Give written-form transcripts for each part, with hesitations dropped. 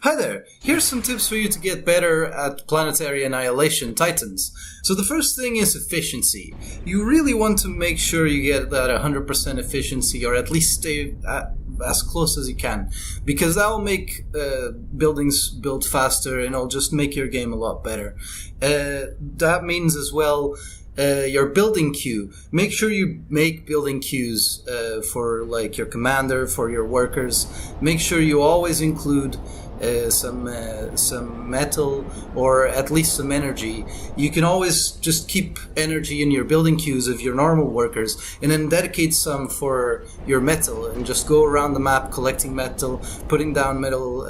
Hi there, here's some tips for you to get better at Planetary Annihilation Titans. So the first thing is efficiency. You really want to make sure you get that 100% efficiency, or at least stay as close as you can, because that will make buildings build faster and it'll just make your game a lot better. That means as well your building queue. Make sure you make building queues for like your commander, for your workers. Make sure you always include some metal or at least some energy. You can always just keep energy in your building queues of your normal workers and then dedicate some for your metal and just go around the map collecting metal, putting down metal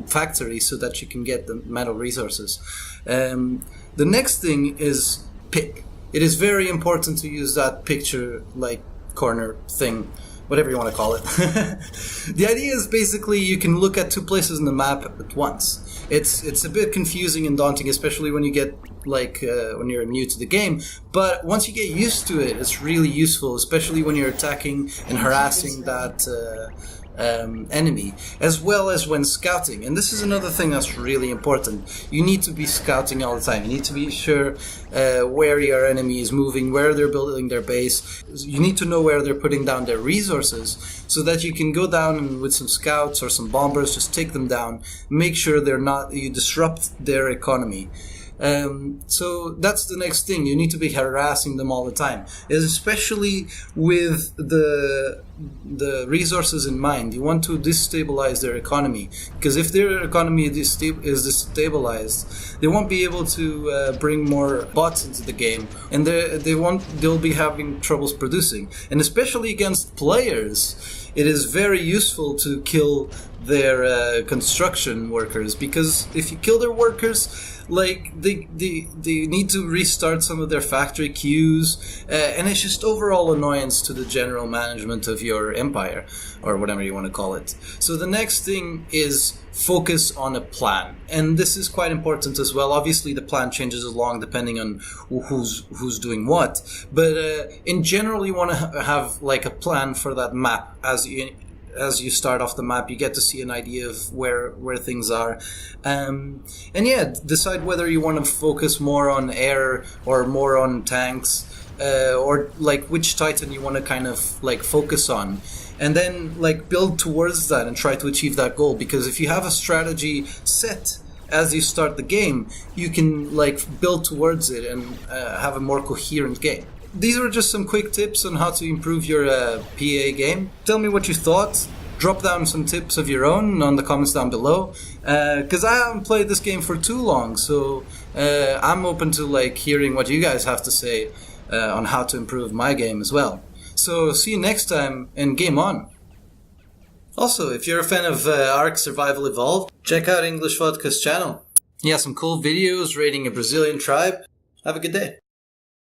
factories so that you can get the metal resources. The next thing is pick. It is very important to use that picture like corner thing, whatever you want to call it. The idea is basically you can look at two places in the map at once. It's a bit confusing and daunting, especially when you get when you're new to the game. But once you get used to it, it's really useful, especially when you're attacking and harassing that enemy, as well as when scouting. And this is another thing that's really important. You need to be scouting all the time. You need to be sure where your enemy is moving, where they're building their base. You need to know where they're putting down their resources so that you can go down and with some scouts or some bombers, just take them down, make sure you disrupt their economy. So that's the next thing. You need to be harassing them all the time, especially with the resources in mind. You want to destabilize their economy, because if their economy is destabilized, they won't be able to bring more bots into the game, and they'll be having troubles producing. And especially against players, it is very useful to kill their construction workers, because if you kill their workers, they need to restart some of their factory queues, and it's just overall annoyance to the general management of your empire, or whatever you want to call it. So the next thing is focus on a plan, and this is quite important as well. Obviously the plan changes along depending on who's doing what, but in general you want to have like a plan for that map. As you start off the map, you get to see an idea of where things are, and decide whether you want to focus more on air or more on tanks, or like which Titan you want to kind of like focus on, and then like build towards that and try to achieve that goal. Because if you have a strategy set as you start the game, you can like build towards it and have a more coherent game. These are just some quick tips on how to improve your PA game. Tell me what you thought. Drop down some tips of your own on the comments down below. Because I haven't played this game for too long, so I'm open to like hearing what you guys have to say on how to improve my game as well. So see you next time, and game on! Also, if you're a fan of Ark Survival Evolved, check out Englishvodka's channel. He has some cool videos raiding a Brazilian tribe. Have a good day.